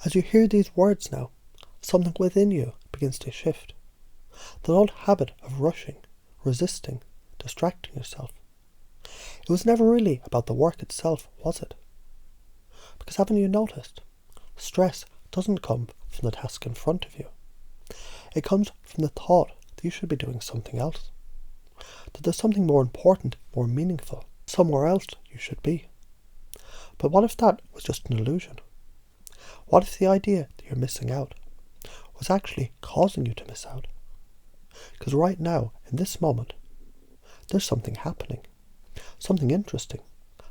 As you hear these words now, something within you begins to shift. The old habit of rushing, resisting, distracting yourself. It was never really about the work itself, was it? Because haven't you noticed? Stress doesn't come from the task in front of you. It comes from the thought that you should be doing something else. That there's something more important, more meaningful, somewhere else you should be. But what if that was just an illusion? What if the idea that you're missing out was actually causing you to miss out? Because right now, in this moment, there's something happening. Something interesting.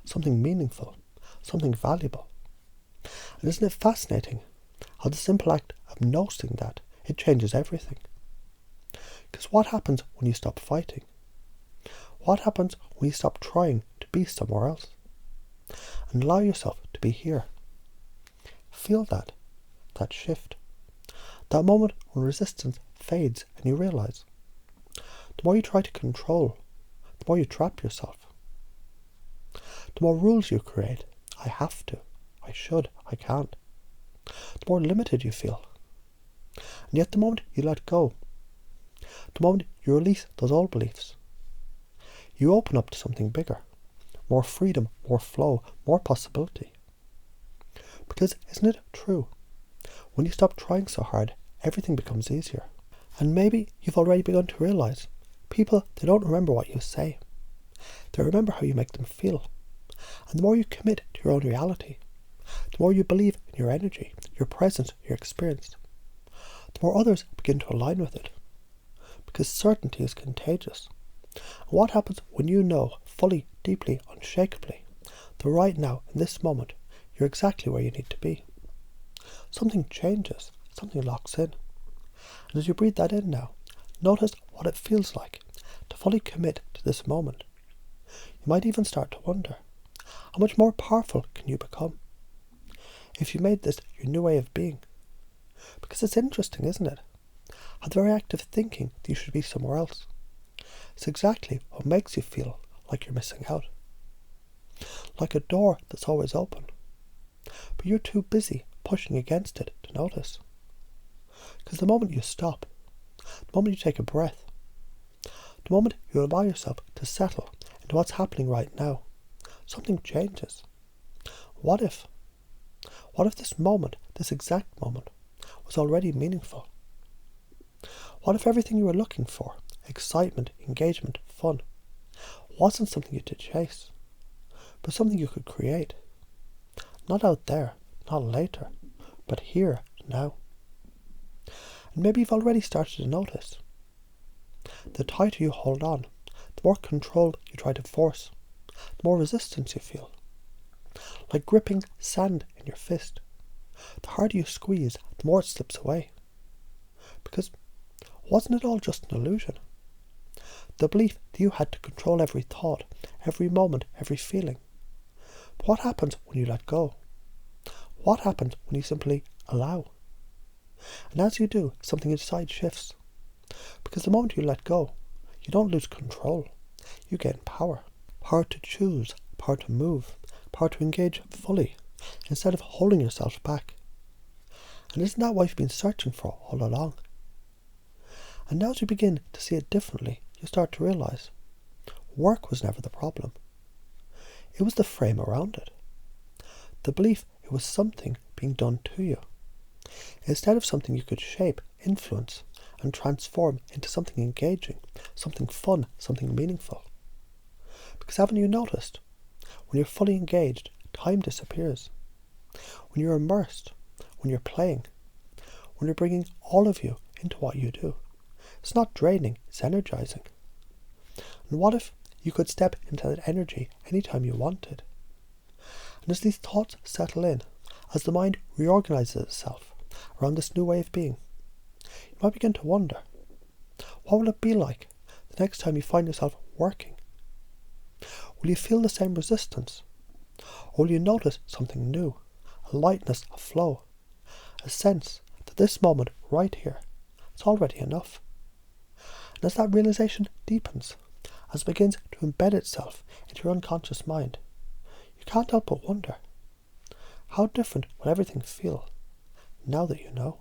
Something meaningful. Something valuable. And isn't it fascinating how the simple act of noticing that, it changes everything? Because what happens when you stop fighting? What happens when you stop trying to be somewhere else? And allow yourself to be here. Feel that shift. That moment when resistance fades and you realise, the more you try to control, the more you trap yourself. The more rules you create, I have to, I should, I can't, the more limited you feel. And yet the moment you let go, the moment you release those old beliefs, you open up to something bigger, more freedom, more flow, more possibility. Because isn't it true? When you stop trying so hard, everything becomes easier. And maybe you've already begun to realise, people, they don't remember what you say. They remember how you make them feel. And the more you commit to your own reality, the more you believe in your energy, your presence, your experience, the more others begin to align with it. Because certainty is contagious. And what happens when you know fully, deeply, unshakably that right now, in this moment, you're exactly where you need to be? Something changes, something locks in. And as you breathe that in now, notice what it feels like to fully commit to this moment. You might even start to wonder, how much more powerful can you become if you made this your new way of being? Because it's interesting, isn't it? How the very act of thinking that you should be somewhere else is exactly what makes you feel like you're missing out. Like a door that's always open, but you're too busy pushing against it to notice. Because the moment you stop, the moment you take a breath, the moment you allow yourself to settle into what's happening right now, something changes. What if this moment, this exact moment, was already meaningful? What if everything you were looking for, excitement, engagement, fun, wasn't something you had to chase, but something you could create? Not out there, not later, but here, now. And maybe you've already started to notice. The tighter you hold on, the more control you try to force, the more resistance you feel. Like gripping sand in your fist. The harder you squeeze, the more it slips away. Because wasn't it all just an illusion? The belief that you had to control every thought, every moment, every feeling. But what happens when you let go? What happens when you simply allow? And as you do, something inside shifts. Because the moment you let go, you don't lose control. You gain power. Power to choose, power to move, power to engage fully, instead of holding yourself back. And isn't that what you've been searching for all along? And now as you begin to see it differently, you start to realise work was never the problem. It was the frame around it. The belief it was something being done to you, instead of something you could shape, influence, and transform into something engaging, something fun, something meaningful. Because haven't you noticed, when you're fully engaged, time disappears. When you're immersed, when you're playing, when you're bringing all of you into what you do, it's not draining, it's energizing. And what if you could step into that energy anytime you wanted? And as these thoughts settle in, as the mind reorganizes itself around this new way of being, you might begin to wonder, what will it be like the next time you find yourself working? Will you feel the same resistance? Or will you notice something new, a lightness, a flow, a sense that this moment right here is already enough? And as that realization deepens, as it begins to embed itself into your unconscious mind, you can't help but wonder, how different will everything feel now that you know.